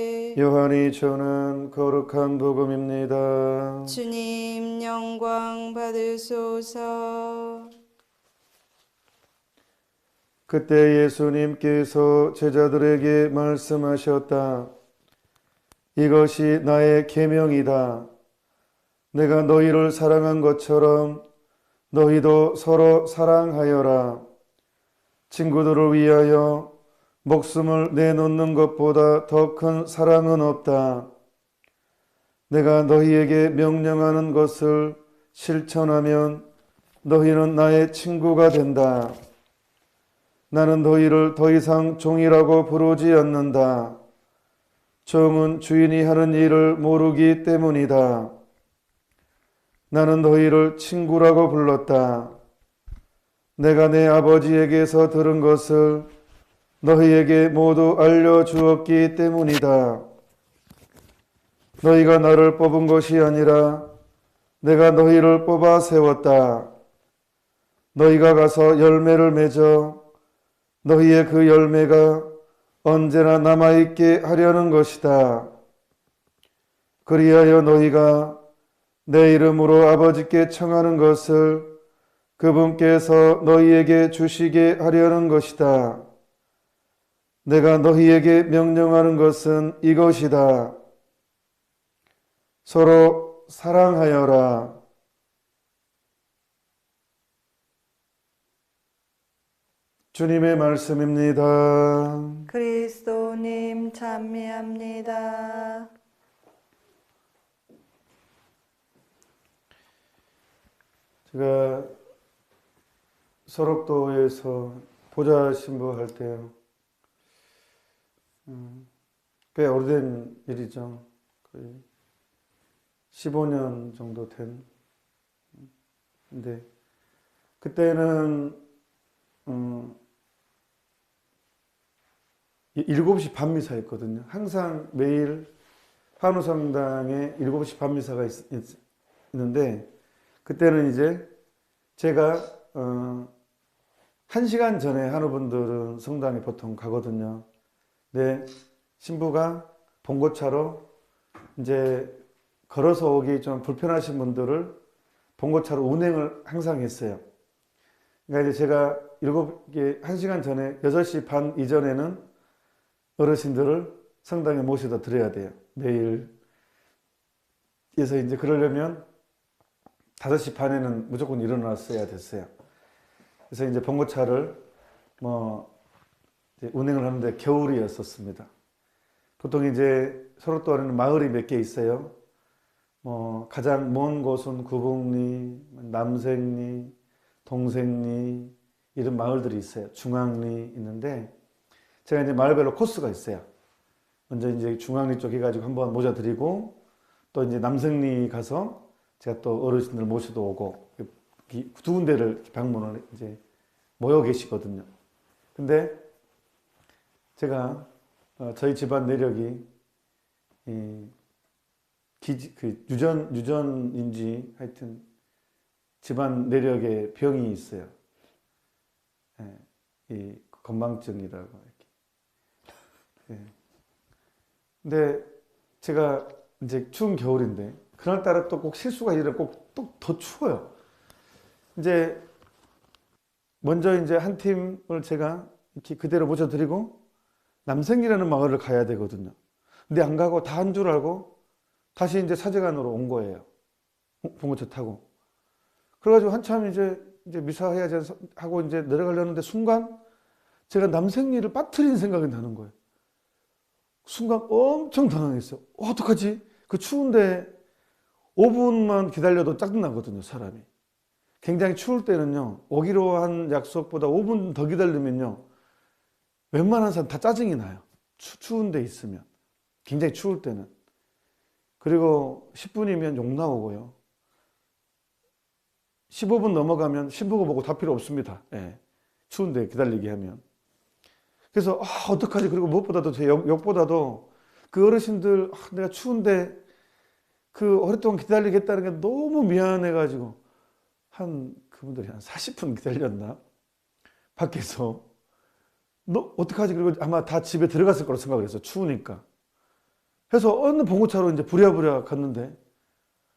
요한이 전한 거룩한 복음입니다. 주님 영광 받으소서. 그때 예수님께서 제자들에게 말씀하셨다. 이것이 나의 계명이다. 내가 너희를 사랑한 것처럼 너희도 서로 사랑하여라. 친구들을 위하여 목숨을 내놓는 것보다 더 큰 사랑은 없다. 내가 너희에게 명령하는 것을 실천하면 너희는 나의 친구가 된다. 나는 너희를 더 이상 종이라고 부르지 않는다. 종은 주인이 하는 일을 모르기 때문이다. 나는 너희를 친구라고 불렀다. 내가 내 아버지에게서 들은 것을 너희에게 모두 알려주었기 때문이다. 너희가 나를 뽑은 것이 아니라 내가 너희를 뽑아 세웠다. 너희가 가서 열매를 맺어 너희의 그 열매가 언제나 남아있게 하려는 것이다. 그리하여 너희가 내 이름으로 아버지께 청하는 것을 그분께서 너희에게 주시게 하려는 것이다. 내가 너희에게 명령하는 것은 이것이다. 서로 사랑하여라. 주님의 말씀입니다. 그리스도님 찬미합니다. 제가 서록도에서 보좌 신부할 때요. 꽤 오래된 일이죠. 거의 15년 정도 된. 근데 그때는 7시 반 미사였거든요. 항상 매일 환우성당에 7시 반 미사가 있는데 그때는 이제 제가 1시간 전에 한우분들은 성당에 보통 가거든요. 네, 신부가 봉고차로 이제 걸어서 오기 좀 불편하신 분들을 봉고차로 운행을 항상 했어요. 그러니까 이제 제가 1시간 전에 6시 반 이전에는 어르신들을 성당에 모셔다 드려야 돼요. 매일. 그래서 이제 그러려면 5시 반에는 무조건 일어났어야 됐어요. 그래서 이제 봉고차를 이제 운행을 하는데 겨울이었었습니다. 보통 이제 서로또 안에는 마을이 몇 개 있어요. 가장 먼 곳은 구북리, 남생리, 동생리 이런 마을들이 있어요. 중앙리 있는데 제가 이제 마을별로 코스가 있어요. 먼저 이제 중앙리 쪽 해가지고 한번 모셔드리고 또 이제 남생리 가서 제가 또 어르신들 모셔도 오고 두 군데를 방문을 이제 모여 계시거든요. 근데 제가 저희 집안 내력이 유전인지 하여튼 집안 내력에 병이 있어요. 이 건망증이라고 이렇게. 근데 제가 이제 추운 겨울인데 그날따라 또 꼭 실수가 일어나 꼭 또 더 추워요. 이제 먼저 이제 한 팀을 제가 이렇게 그대로 모셔드리고 남생이라는 마을을 가야 되거든요. 근데 안 가고 다 한 줄 알고 다시 이제 사제관으로 온 거예요. 봉고차 타고. 그래가지고 한참 이제 미사 해야지 하고 이제 내려가려는데 순간 제가 남생리를 빠뜨린 생각이 나는 거예요. 순간 엄청 당황했어요. 어떡하지? 그 추운데 5분만 기다려도 짜증나거든요, 사람이. 굉장히 추울 때는요, 오기로 한 약속보다 5분 더 기다리면요, 웬만한 사람 다 짜증이 나요. 추운 데 있으면. 굉장히 추울 때는. 그리고 10분이면 욕 나오고요. 15분 넘어가면 신부가 보고 다 필요 없습니다. 예. 추운데 기다리게 하면. 그래서 어떡하지? 그리고 무엇보다도 제 욕보다도 그 어르신들 내가 추운데 그 오랫동안 기다리겠다는 게 너무 미안해가지고 그분들이 한 40분 기다렸나? 밖에서 너 어떡하지? 그리고 아마 다 집에 들어갔을 거라고 생각을 했어. 추우니까. 해서 어느 봉고차로 이제 부랴부랴 갔는데,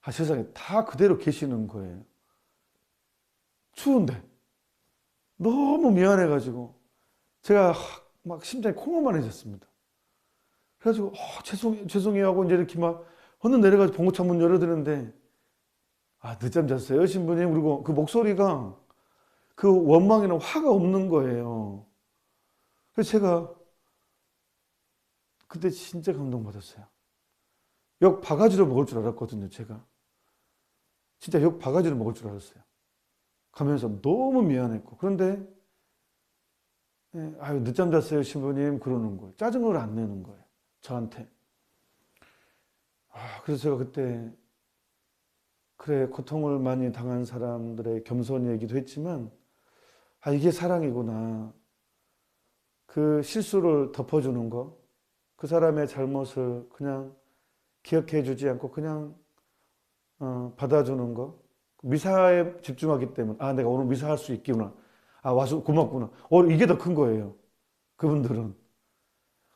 아, 세상에 다 그대로 계시는 거예요. 추운데. 너무 미안해가지고, 제가 막 심장이 콩알만해졌습니다. 그래가지고, 죄송해요 하고 이제 이렇게 막, 어느 내려가지고 봉고차 문 열어드는데, 아, 늦잠 잤어요, 신부님. 그리고 그 목소리가 그 원망이나 화가 없는 거예요. 그래서 제가 그때 진짜 감동받았어요. 욕 바가지로 먹을 줄 알았거든요, 제가. 진짜 욕 바가지로 먹을 줄 알았어요. 가면서 너무 미안했고. 그런데, 아유, 늦잠 잤어요, 신부님. 그러는 거예요. 짜증을 안 내는 거예요, 저한테. 아, 그래서 제가 그때, 그래, 고통을 많이 당한 사람들의 겸손히 얘기도 했지만, 아, 이게 사랑이구나. 그 실수를 덮어주는 거, 그 사람의 잘못을 그냥 기억해 주지 않고 그냥 받아주는 거, 미사에 집중하기 때문에, 아, 내가 오늘 미사할 수 있구나. 아, 와서 고맙구나. 이게 더 큰 거예요, 그분들은.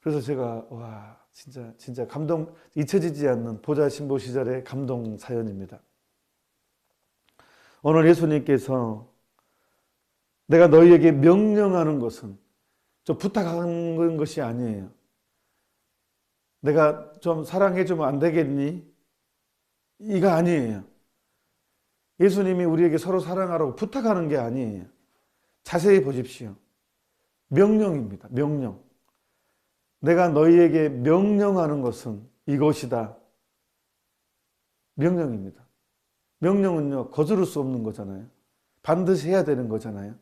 그래서 제가, 와, 진짜 감동, 잊혀지지 않는 보좌 신부 시절의 감동 사연입니다. 오늘 예수님께서 내가 너희에게 명령하는 것은 좀 부탁하는 것이 아니에요. 내가 좀 사랑해주면 안 되겠니? 이거 아니에요. 예수님이 우리에게 서로 사랑하라고 부탁하는 게 아니에요. 자세히 보십시오. 명령입니다. 명령. 내가 너희에게 명령하는 것은 이것이다. 명령입니다. 명령은요, 거스를 수 없는 거잖아요. 반드시 해야 되는 거잖아요.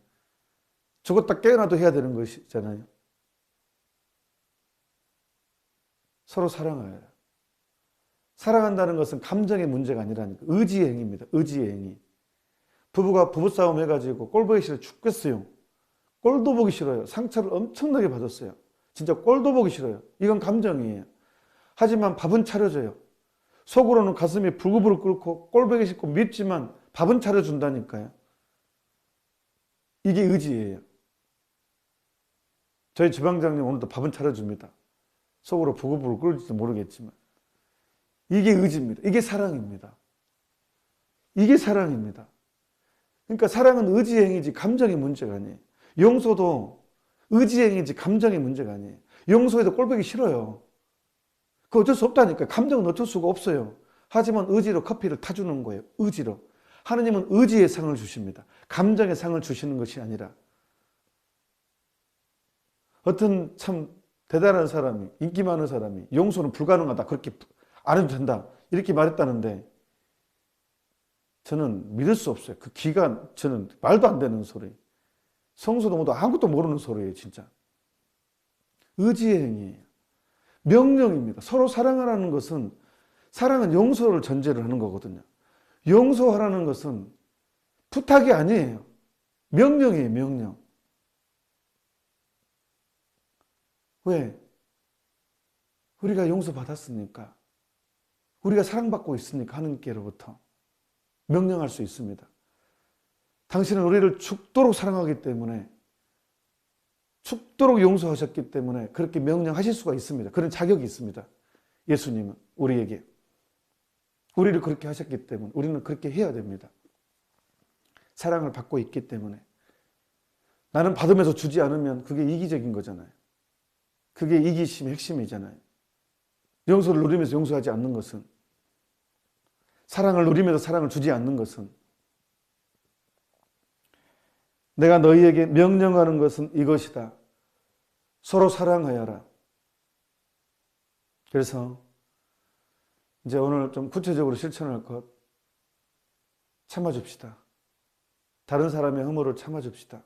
죽었다 깨어나도 해야 되는 것이잖아요. 서로 사랑해요. 사랑한다는 것은 감정의 문제가 아니라니까. 의지의 행위입니다. 의지의 행위. 부부가 부부싸움 해가지고 꼴 보기 싫어 죽겠어요. 꼴도 보기 싫어요. 상처를 엄청나게 받았어요. 진짜 꼴도 보기 싫어요. 이건 감정이에요. 하지만 밥은 차려줘요. 속으로는 가슴이 불구불 끓고 꼴 보기 싫고 밉지만 밥은 차려준다니까요. 이게 의지예요. 저희 지방장님 오늘도 밥은 차려줍니다. 속으로 부글부글 끓을지도 모르겠지만. 이게 의지입니다. 이게 사랑입니다. 이게 사랑입니다. 그러니까 사랑은 의지의 행위지 감정의 문제가 아니에요. 용서도 의지의 행위지 감정의 문제가 아니에요. 용서해도 꼴보기 싫어요. 그거 어쩔 수 없다니까요. 감정은 어쩔 수가 없어요. 하지만 의지로 커피를 타주는 거예요. 의지로. 하느님은 의지의 상을 주십니다. 감정의 상을 주시는 것이 아니라. 어떤 참 대단한 사람이, 인기 많은 사람이 용서는 불가능하다. 그렇게 안 해도 된다. 이렇게 말했다는데 저는 믿을 수 없어요. 그 기가 저는 말도 안 되는 소리. 성수도 모두 아무것도 모르는 소리예요. 진짜. 의지의 행위예요. 명령입니다. 서로 사랑하라는 것은 사랑은 용서를 전제로 하는 거거든요. 용서하라는 것은 부탁이 아니에요. 명령이에요. 명령. 왜? 우리가 용서받았으니까. 우리가 사랑받고 있으니까 하나님께로부터 명령할 수 있습니다. 당신은 우리를 죽도록 사랑하기 때문에 죽도록 용서하셨기 때문에 그렇게 명령하실 수가 있습니다. 그런 자격이 있습니다. 예수님은 우리에게. 우리를 그렇게 하셨기 때문에 우리는 그렇게 해야 됩니다. 사랑을 받고 있기 때문에. 나는 받으면서 주지 않으면 그게 이기적인 거잖아요. 그게 이기심의 핵심이잖아요. 용서를 누리면서 용서하지 않는 것은, 사랑을 누리면서 사랑을 주지 않는 것은, 내가 너희에게 명령하는 것은 이것이다. 서로 사랑하여라. 그래서 이제 오늘 좀 구체적으로 실천할 것, 참아줍시다. 다른 사람의 허물을 참아줍시다.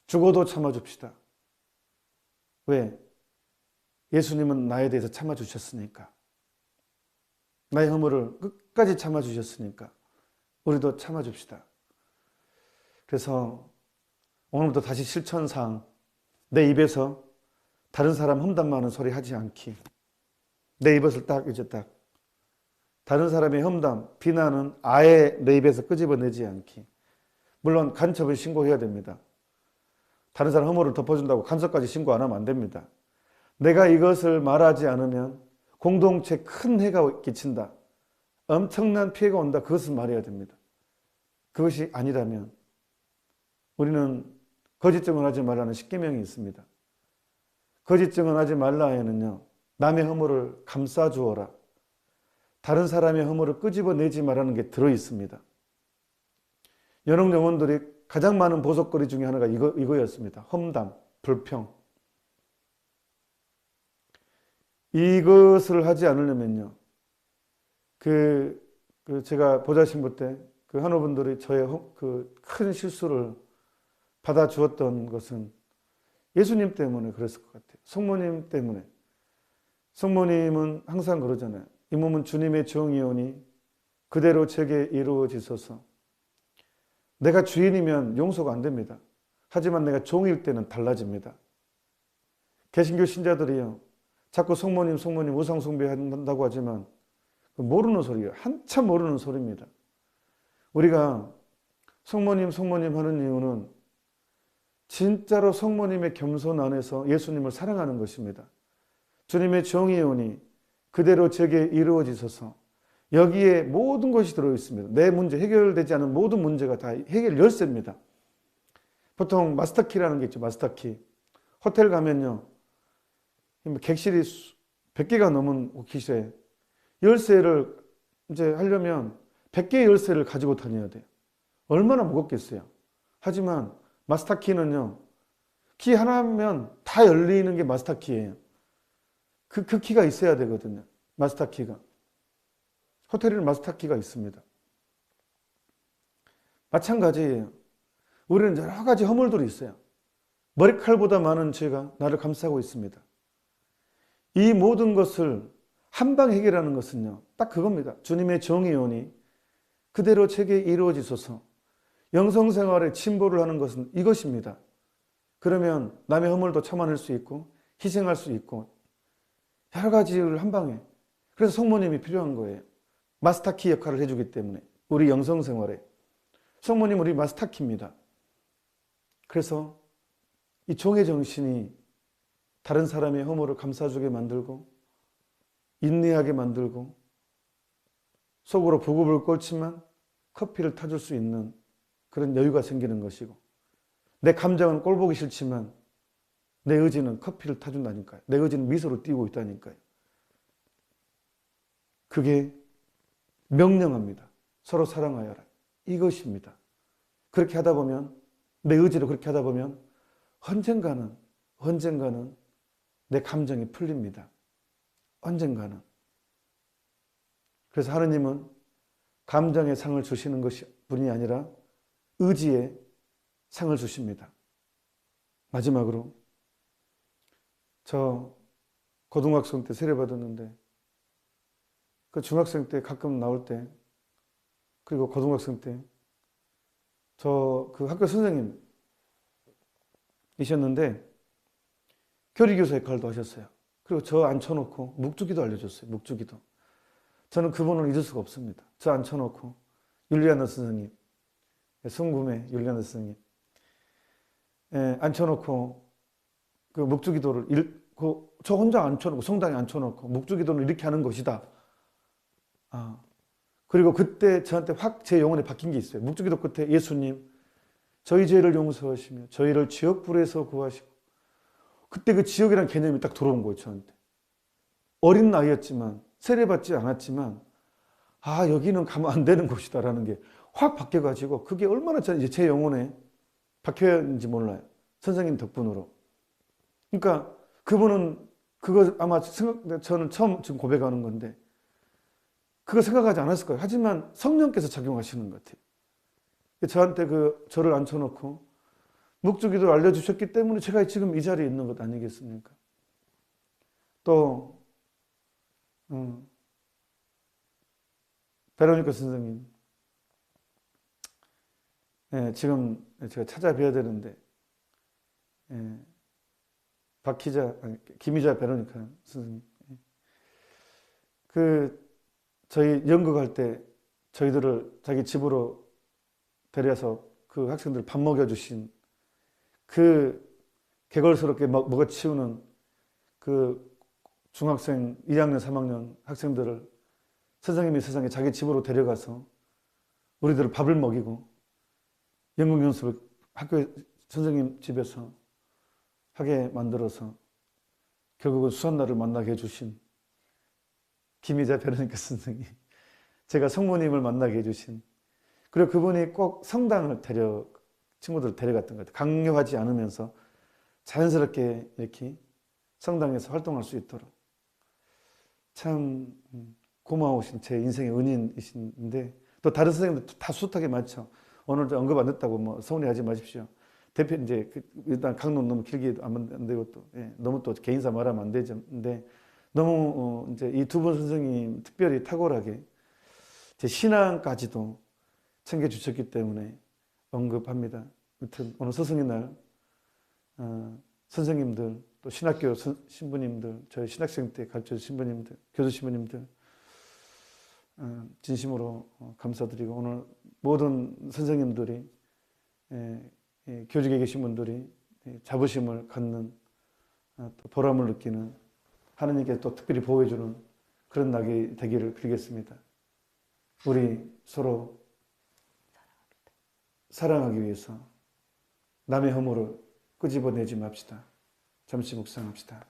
죽어도 참아줍시다. 왜? 예수님은 나에 대해서 참아주셨으니까. 나의 허물을 끝까지 참아주셨으니까 우리도 참아줍시다. 그래서 오늘부터 다시 실천상 내 입에서 다른 사람 험담 많은 소리 하지 않기. 내 입에서 딱 다른 사람의 험담, 비난은 아예 내 입에서 끄집어내지 않기. 물론 간첩은 신고해야 됩니다. 다른 사람 허물을 덮어준다고 간섭까지 신고 안 하면 안 됩니다. 내가 이것을 말하지 않으면 공동체에 큰 해가 끼친다. 엄청난 피해가 온다. 그것을 말해야 됩니다. 그것이 아니라면 우리는 거짓 증언하지 말라는 십계명이 있습니다. 거짓 증언하지 말라에는요, 남의 허물을 감싸주어라. 다른 사람의 허물을 끄집어내지 말라는 게 들어 있습니다. 연옥 영혼들이 가장 많은 보석거리 중에 하나가 이거였습니다. 험담, 불평. 이것을 하지 않으려면요, 제가 보좌신부 때 그 한우분들이 저의 그 큰 실수를 받아주었던 것은 예수님 때문에 그랬을 것 같아요. 성모님 때문에. 성모님은 항상 그러잖아요. 이 몸은 주님의 종이오니 그대로 제게 이루어지소서. 내가 주인이면 용서가 안 됩니다. 하지만 내가 종일 때는 달라집니다. 개신교 신자들이요, 자꾸 성모님 우상 숭배한다고 하지만 모르는 소리예요. 한참 모르는 소리입니다. 우리가 성모님 하는 이유는 진짜로 성모님의 겸손 안에서 예수님을 사랑하는 것입니다. 주님의 정의오니 그대로 제게 이루어지소서. 여기에 모든 것이 들어있습니다. 내 문제, 해결되지 않은 모든 문제가 다 해결 열쇠입니다. 보통 마스터키라는 게 있죠. 마스터키. 호텔 가면요, 객실이 100개가 넘은 오키시에 열쇠를 이제 하려면 100개의 열쇠를 가지고 다녀야 돼요. 얼마나 무겁겠어요. 하지만 마스터키는요, 키 하나면 다 열리는 게 마스터키예요. 그 키가 있어야 되거든요. 마스터키가. 호텔에는 마스터키가 있습니다. 마찬가지예요. 우리는 여러 가지 허물들이 있어요. 머리칼보다 많은 죄가 나를 감싸고 있습니다. 이 모든 것을 한방 해결하는 것은요, 딱 그겁니다. 주님의 정의오니 그대로 제게 이루어지소서. 영성생활에 침보를 하는 것은 이것입니다. 그러면 남의 허물도 참아낼 수 있고 희생할 수 있고 여러 가지를 한방에. 그래서 성모님이 필요한 거예요. 마스터키 역할을 해주기 때문에 우리 영성생활에. 성모님 우리 마스터키입니다. 그래서 이 종의 정신이 다른 사람의 허물을 감싸주게 만들고 인내하게 만들고 속으로 부글부글 끓지만 커피를 타줄 수 있는 그런 여유가 생기는 것이고, 내 감정은 꼴보기 싫지만 내 의지는 커피를 타준다니까요. 내 의지는 미소를 띄우고 있다니까요. 그게 명령합니다. 서로 사랑하여라. 이것입니다. 그렇게 하다 보면, 내 의지로 그렇게 하다 보면 언젠가는 내 감정이 풀립니다. 언젠가는. 그래서 하느님은 감정의 상을 주시는 것이 뿐이 아니라 의지의 상을 주십니다. 마지막으로, 저 고등학생 때 세례 받았는데 그 중학생 때 가끔 나올 때, 그리고 고등학생 때 저 그 학교 선생님이셨는데 교리교사 역할도 하셨어요. 그리고 저 앉혀놓고 묵주기도 알려줬어요. 묵주기도. 저는 그분을 잊을 수가 없습니다. 저 앉혀놓고 율리아나 선생님, 순금의 율리아나 선생님, 앉혀놓고 그 묵주기도를 저 혼자 앉혀놓고 성당에 앉혀놓고 묵주기도는 이렇게 하는 것이다. 그리고 그때 저한테 확 제 영혼에 박힌 게 있어요. 묵주기도 끝에 예수님, 저희 죄를 용서하시며 저희를 지옥불에서 구하시고. 그때 그 지옥이라는 개념이 딱 들어온 거예요, 저한테. 어린 나이였지만, 세례받지 않았지만, 여기는 가면 안 되는 곳이다라는 게 확 바뀌어가지고, 그게 얼마나 제 영혼에 박혀있는지 몰라요. 선생님 덕분으로. 그러니까 그분은 그거 아마 저는 처음 지금 고백하는 건데, 그거 생각하지 않았을 거예요. 하지만 성령께서 작용하시는 것 같아요. 저한테 저를 앉혀놓고 묵주기도를 알려주셨기 때문에 제가 지금 이 자리에 있는 것 아니겠습니까? 또 베로니카 선생님, 지금 제가 찾아뵈야 되는데, 김희자 베로니카 선생님, 저희 연극할 때 저희들을 자기 집으로 데려와서 그 학생들 밥 먹여주신 그 개걸스럽게 먹어치우는 그 중학생 2학년, 3학년 학생들을 선생님이 세상에 자기 집으로 데려가서 우리들을 밥을 먹이고 연극 연습을 학교 선생님 집에서 하게 만들어서 결국은 수산나를 만나게 해주신 김희자 베로니카 선생님, 제가 성모님을 만나게 해주신, 그리고 그분이 꼭 성당을 친구들을 데려갔던 것 같아요. 강요하지 않으면서 자연스럽게 이렇게 성당에서 활동할 수 있도록. 참 고마우신 제 인생의 은인이신데, 또 다른 선생님들 다 숱하게 많죠. 오늘 언급 안 됐다고 뭐 서운해하지 마십시오. 대표 이제 일단 강론 너무 길게 안 되고 또 너무 또 개인사 말하면 안 되죠. 근데 너무 이제 이 두 분 선생님 특별히 탁월하게 제 신앙까지도 챙겨주셨기 때문에 언급합니다. 아무튼 오늘 스승의 날 선생님들 또 신학교 신부님들 저희 신학생 때 가르쳐준 신부님들 교수 신부님들 진심으로 감사드리고 오늘 모든 선생님들이 교직에 계신 분들이 자부심을 갖는 또 보람을 느끼는 하느님께 또 특별히 보호해주는 그런 낙이 되기를 빌겠습니다. 우리 서로 사랑하기 위해서 남의 허물을 끄집어내지 맙시다. 잠시 묵상합시다.